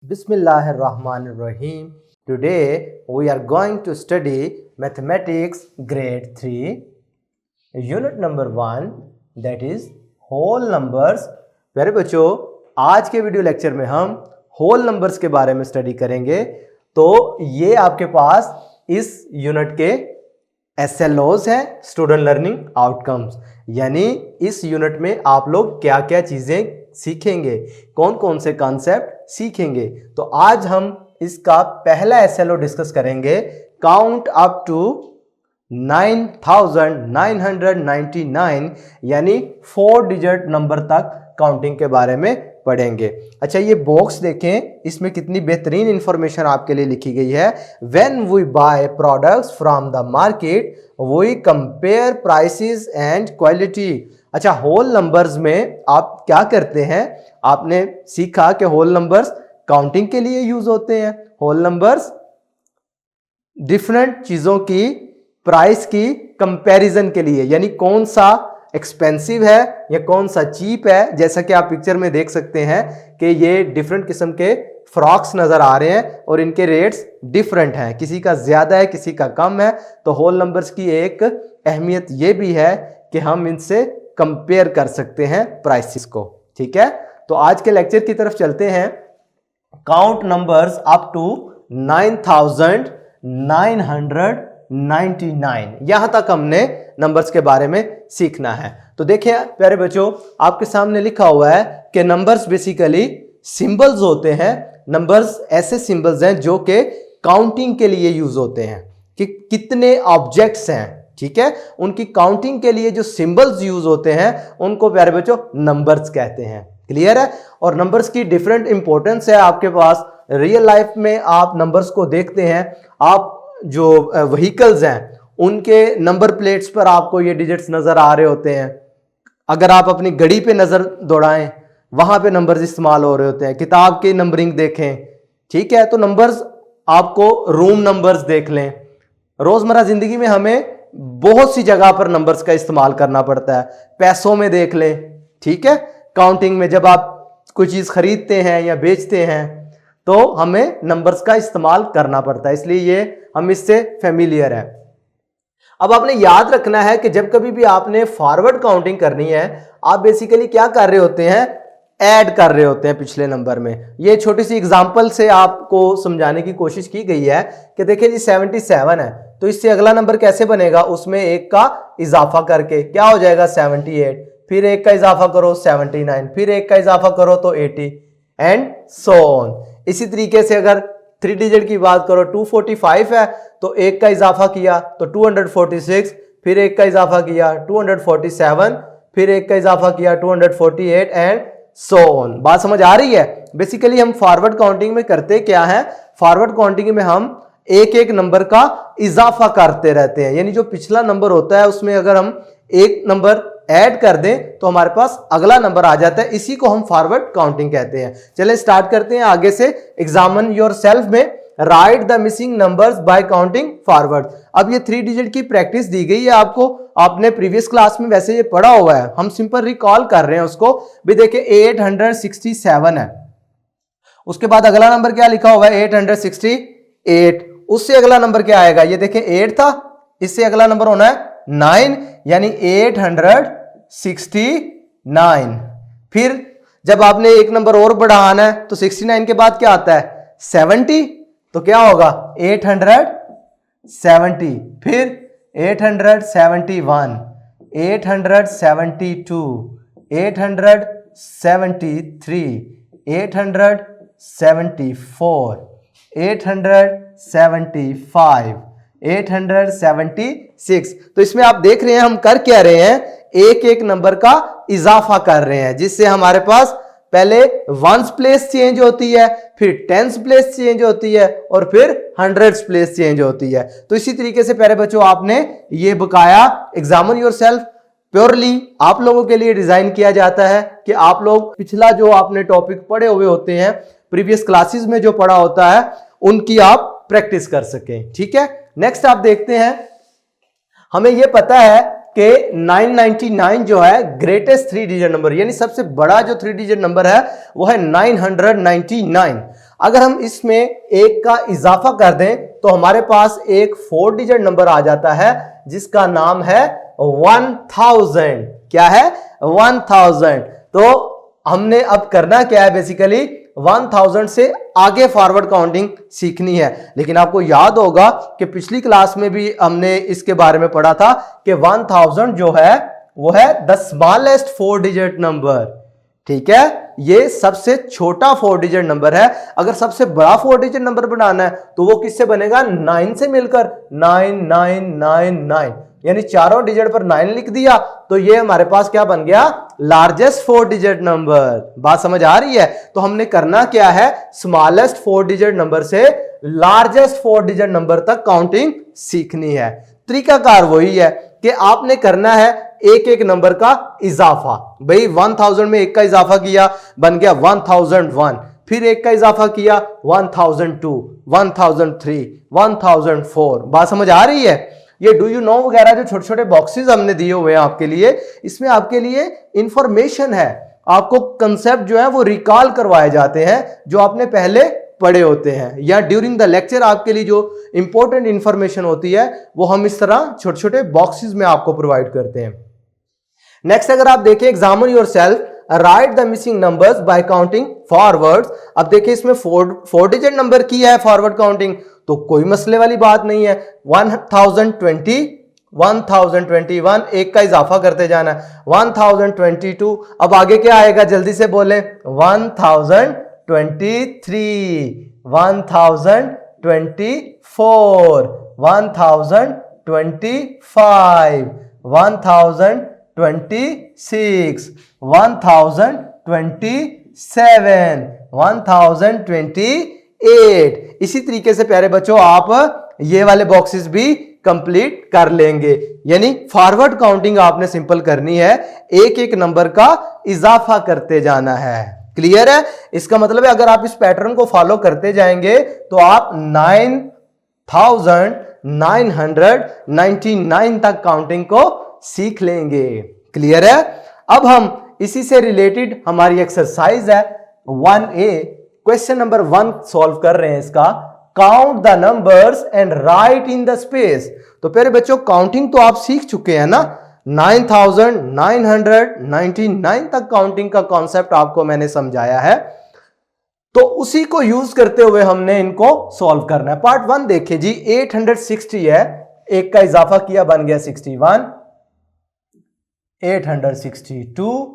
Bismillahirrahmanirrahim. Today we are going to study mathematics grade 3 unit number 1 that is whole numbers. प्यारे बच्चों, आज के video lecture में हम होल नंबर्स के बारे में स्टडी करेंगे। तो ये आपके पास इस यूनिट के SLOs हैं, स्टूडेंट लर्निंग आउटकम्स, यानी इस यूनिट में आप लोग क्या क्या चीजें सीखेंगे, कौन कौन से कॉन्सेप्ट सीखेंगे। तो आज हम इसका पहला SLO डिस्कस करेंगे, काउंट अप टू 9999 यानी 4 डिजिट नंबर तक काउंटिंग के बारे में पढ़ेंगे। अच्छा, ये बॉक्स देखें, इसमें कितनी बेहतरीन इंफॉर्मेशन आपके लिए लिखी गई है। When we buy products from the market we compare prices and quality. अच्छा, होल नंबर्स में आप क्या करते हैं, आपने सीखा कि होल नंबर्स काउंटिंग के लिए यूज होते हैं। होल नंबर्स डिफरेंट चीजों की प्राइस की कंपैरिजन के लिए, यानी कौन सा एक्सपेंसिव है या कौन सा चीप है। जैसा कि आप पिक्चर में देख सकते हैं कि ये डिफरेंट किस्म के फ्रॉक्स नजर आ रहे हैं और इनके रेट्स डिफरेंट हैं, किसी का ज्यादा है किसी का कम है। तो होल नंबर्स की एक अहमियत ये भी है कि हम इनसे कंपेयर कर सकते हैं प्राइसेस को। ठीक है, तो आज के लेक्चर की तरफ चलते हैं। काउंट नंबर्स अप टू 9999, यहां तक हमने नंबर्स के बारे में सीखना है। तो देखिए प्यारे बच्चों, आपके सामने लिखा हुआ है कि नंबर्स बेसिकली सिंबल्स होते हैं। नंबर्स ऐसे सिंबल्स हैं जो कि काउंटिंग के लिए यूज होते हैं, कि कितने ऑब्जेक्ट्स हैं, ठीक है, उनकी काउंटिंग के लिए जो सिंबल्स यूज होते हैं उनको प्यारे बच्चों नंबर्स कहते हैं। क्लियर है? और नंबर्स की डिफरेंट इंपॉर्टेंस है आपके पास। रियल लाइफ में आप नंबर्स को देखते हैं, आप जो व्हीकल्स हैं उनके नंबर प्लेट्स पर आपको ये डिजिट्स नजर आ रहे होते हैं। अगर आप अपनी घड़ी पे नजर दौड़ाएं, वहां पे नंबर्स इस्तेमाल हो रहे होते हैं। किताब की नंबरिंग देखें, ठीक है, तो नंबर्स, आपको रूम नंबर्स देख लें। रोजमर्रा जिंदगी में हमें बहुत सी जगह पर नंबर्स का इस्तेमाल करना पड़ता है। पैसों में देख लें, ठीक है, काउंटिंग में जब आप कोई चीज खरीदते हैं या बेचते हैं तो हमें नंबर्स का इस्तेमाल करना पड़ता है, इसलिए ये हम इससे फेमिलियर है। अब आपने याद रखना है कि जब कभी भी आपने फॉरवर्ड काउंटिंग करनी है, आप बेसिकली क्या कर रहे होते हैं, ऐड कर रहे होते हैं पिछले नंबर में। ये छोटी सी एग्जांपल से आपको समझाने की कोशिश की गई है कि देखिए जी 77 है, तो इससे अगला नंबर कैसे बनेगा, उसमें एक का इजाफा करके क्या हो जाएगा 78, फिर एक का इजाफा करो 79, फिर एक का इजाफा करो तो 80 एंड सो ऑन। इसी तरीके से अगर 3 डिजिट की बात करो, 245 है तो एक का इजाफा किया तो 246, फिर एक का इजाफा किया 247, फिर एक का इजाफा किया 248 एंड सो ऑन। बात समझ आ रही है? बेसिकली हम फॉरवर्ड काउंटिंग में करते क्या है, फॉरवर्ड काउंटिंग में हम एक एक नंबर का इजाफा करते रहते हैं, यानी जो पिछला नंबर होता है उसमें अगर हम एक नंबर ऐड कर दें तो हमारे पास अगला नंबर आ जाता है। इसी को हम फॉरवर्ड काउंटिंग कहते हैं। चलें स्टार्ट करते हैं आगे से। एग्जामिन योरसेल्फ में right the missing numbers by counting forward. अब ये 3 डिजिट की प्रैक्टिस दी गई है आपको, आपने प्रीवियस क्लास में वैसे ये पढ़ा हुआ है, हम सिंपल रिकॉल कर रहे हैं उसको भी। देखिए 867 है, उसके बाद अगला नंबर क्या लिखा हुआ है 868, उससे अगला नंबर क्या आएगा, ये देखिए 8 था, इससे अगला नंबर होना है 9, यानी 869। फिर जब आपने एक नंबर और बढ़ाना है तो 69 के बाद क्या आता है 70, तो क्या होगा 870, फिर 871, 872, 873, 874, 875, 876। तो इसमें आप देख रहे हैं हम कर क्या रहे हैं, एक एक नंबर का इजाफा कर रहे हैं, जिससे हमारे पास पहले वंस प्लेस चेंज होती है, फिर टेंस प्लेस चेंज होती है और फिर हंड्रेड्स प्लेस चेंज होती है। तो इसी तरीके से प्यारे बच्चों आपने ये बकाया एग्जामिन योरसेल्फ प्योरली आप लोगों के लिए डिजाइन किया जाता है कि आप लोग पिछला जो आपने टॉपिक पढ़े हुए होते हैं, प्रीवियस क्लासेस में जो पढ़ा होता है, उनकी आप प्रैक्टिस कर सकें। ठीक है, नेक्स्ट आप देखते हैं, हमें यह पता है कि 999 जो है ग्रेटेस्ट 3 डिजिट नंबर, यानी सबसे बड़ा जो 3 डिजिट नंबर है वो है 999। अगर हम इसमें एक का इजाफा कर दें तो हमारे पास एक 4 डिजिट नंबर आ जाता है जिसका नाम है 1000। क्या है? 1000। तो हमने अब करना क्या है, बेसिकली 1000 से आगे फॉरवर्ड काउंटिंग सीखनी है। लेकिन आपको याद होगा कि पिछली क्लास में भी हमने इसके बारे में पढ़ा था कि 1000 जो है वो है द स्मॉलेस्ट 4 डिजिट नंबर। ठीक है, ये सबसे छोटा 4 डिजिट नंबर है। अगर सबसे बड़ा 4 डिजिट नंबर बनाना है तो वो किससे बनेगा? 9 से मिलकर, 9999, यानी चारों डिजिट पर 9 लिख दिया तो ये हमारे पास क्या बन गया? Largest 4 digit number. बात समझ आ रही है? तो हमने करना क्या है? स्मॉलेस्ट 4 डिजिट नंबर से लार्जेस्ट 4 डिजिट नंबर तक काउंटिंग सीखनी है। तरीकाकार वही है कि आपने करना है एक एक नंबर का इजाफा। भाई 1000 में एक का इजाफा किया, बन गया 1001। फिर एक का इजाफा किया 1002, 1003, 1004। बात समझ आ रही है? ये डू यू नो वगैरह जो छोटे छोटे बॉक्सेस हमने दिए हुए हैं आपके लिए, इसमें आपके लिए इंफॉर्मेशन है। आपको कंसेप्ट जो है वो रिकॉल करवाए जाते हैं जो आपने पहले पढ़े होते हैं, या ड्यूरिंग द लेक्चर आपके लिए जो इंपॉर्टेंट इंफॉर्मेशन होती है वो हम इस तरह छोटे छोटे बॉक्सेस में आपको प्रोवाइड करते हैं। नेक्स्ट अगर आप देखें, examine yourself, right the missing numbers by counting forwards. अब देखिए इसमें 4 डिजिट नंबर की है फॉरवर्ड काउंटिंग, तो कोई मसले वाली बात नहीं है। 1020, 1021, एक का इजाफा करते जाना है, 1022। अब आगे क्या आएगा जल्दी से बोले? 1023, 1024, 1025, 1026, 1027, 1028। इसी तरीके से प्यारे बच्चों आप ये वाले बॉक्सेस भी कंप्लीट कर लेंगे। यानी फॉरवर्ड काउंटिंग आपने सिंपल करनी है, एक एक नंबर का इजाफा करते जाना है। क्लियर है? इसका मतलब है अगर आप इस पैटर्न को फॉलो करते जाएंगे तो आप 9999 तक काउंटिंग को सीख लेंगे। क्लियर है? अब हम इसी से रिलेटेड हमारी एक्सरसाइज है 1A, क्वेश्चन नंबर 1 सॉल्व कर रहे हैं इसका। Count the numbers and right in the space. तो प्यारे बच्चों काउंटिंग तो आप सीख चुके हैं ना, 9999 तक काउंटिंग का कॉन्सेप्ट आपको मैंने समझाया है, तो उसी को यूज करते हुए हमने इनको सॉल्व करना है। पार्ट 1 देखिए जी, 860 है, एक का इजाफा किया बन गया 61, 862,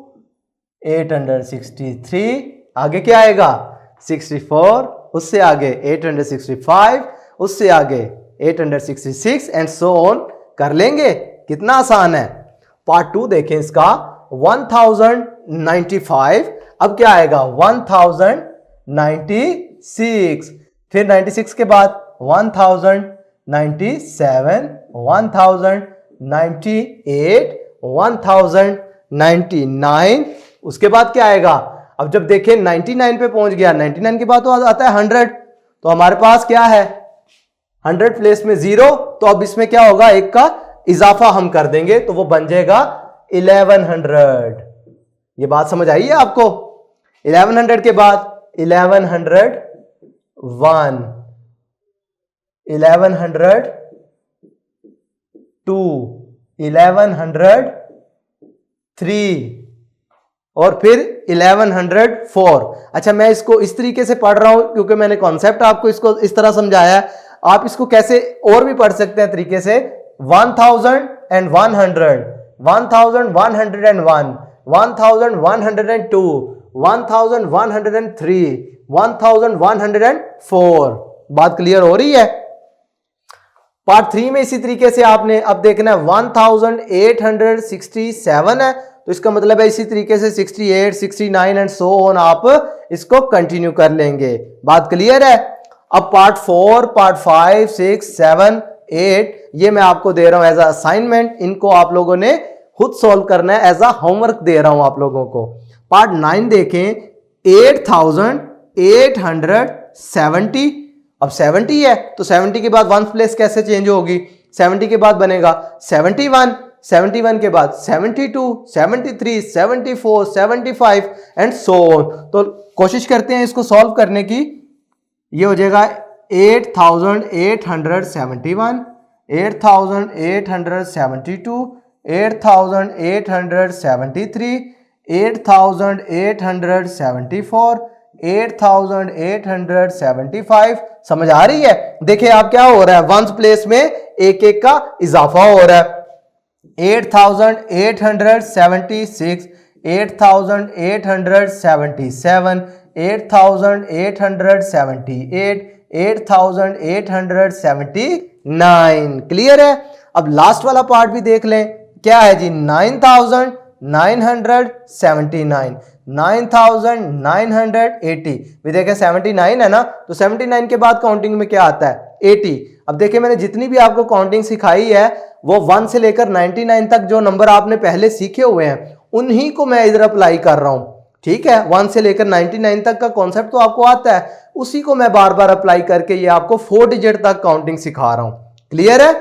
863, आगे क्या आएगा? 64, उससे आगे 865, उससे आगे 866 एंड सो ऑन। कर लेंगे? कितना आसान है। पार्ट 2 देखें इसका, 1095, अब क्या आएगा? 1096, फिर 96 के बाद 1097, 1098, 1099, उसके बाद क्या आएगा? अब जब देखें 99 पे पहुंच गया, 99 के बाद तो आता है 100, तो हमारे पास क्या है? 100 प्लेस में 0, तो अब इसमें क्या होगा? एक का इजाफा हम कर देंगे तो वो बन जाएगा 1100। ये बात समझ आई है आपको? 1100 के बाद 1101, 1102, 1103 और फिर 1104। अच्छा, मैं इसको इस तरीके से पढ़ रहा हूं क्योंकि मैंने कॉन्सेप्ट आपको इसको इस तरह समझाया है। आप इसको कैसे और भी पढ़ सकते हैं तरीके से, 1000 and 100, 1101, 1102, 1103, 1104। बात क्लियर हो रही है? पार्ट 3 में इसी तरीके से आपने अब देखना है 1867 है, तो इसका मतलब है इसी तरीके से 68, 69 एंड सो ऑन आप इसको कंटिन्यू कर लेंगे। बात क्लियर है? अब पार्ट 4, पार्ट 5, 6, 7, 8 ये मैं आपको दे रहा हूं एज अ असाइनमेंट। इनको आप लोगों ने खुद सॉल्व करना है, एज अ होमवर्क दे रहा हूं आप लोगों को। पार्ट 9 देखें, 8870। अब 70 है तो 70 के बाद 1 प्लेस कैसे चेंज होगी? 70 के बाद बनेगा 71, 71 के बाद 72, 73, 74, 75 एंड सो ऑन। तो कोशिश करते हैं इसको सॉल्व करने की। ये हो जाएगा 8871, 8872, 8873, 8874, 8875। समझ आ रही है? देखिए आप क्या हो रहा है, वंस प्लेस में एक एक का इजाफा हो रहा है। 8876, 8877, 8878, 8879। क्लियर है? अब लास्ट वाला पार्ट भी देख लें, क्या है जी, 9979, 9980। भी देखें 79 है ना, तो 79 के बाद काउंटिंग में क्या आता है, 80। अब देखिए मैंने जितनी भी आपको काउंटिंग सिखाई है वो 1 से लेकर 99 तक जो नंबर आपने पहले सीखे हुए हैं उन्हीं को मैं इधर अप्लाई कर रहा हूं। ठीक है, 1 से लेकर 99 तक का कॉन्सेप्ट तो आपको आता है, उसी को मैं बार बार अप्लाई करके ये आपको 4 डिजिट तक काउंटिंग सिखा रहा हूं। क्लियर है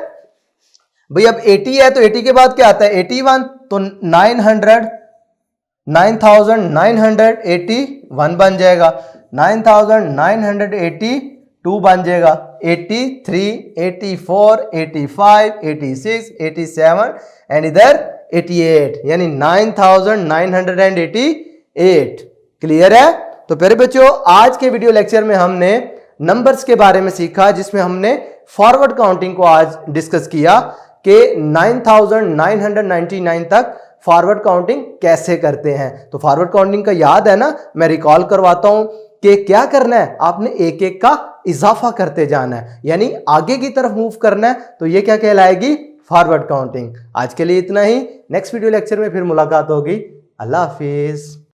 भाई? अब 80 है तो 80 के बाद क्या आता है, 81, तो 9981 बन जाएगा, 9982 बन जाएगा, 83, 84, 85, 86, 87 एंड इधर 88, यानी 9988। क्लियर है? तो प्यारे बच्चों, आज के वीडियो लेक्चर में हमने नंबर्स के बारे में सीखा, जिसमें हमने फॉरवर्ड काउंटिंग को आज डिस्कस किया कि 9999 तक फॉरवर्ड काउंटिंग कैसे करते हैं। तो फॉरवर्ड काउंटिंग का याद है ना, मैं रिकॉल करवाता हूं कि क्या करना है, आपने एक एक का इजाफा करते जाना है, यानी आगे की तरफ मूव करना है। तो ये क्या कहलाएगी, फॉरवर्ड काउंटिंग। आज के लिए इतना ही, नेक्स्ट वीडियो लेक्चर में फिर मुलाकात होगी। अल्लाह हाफिज।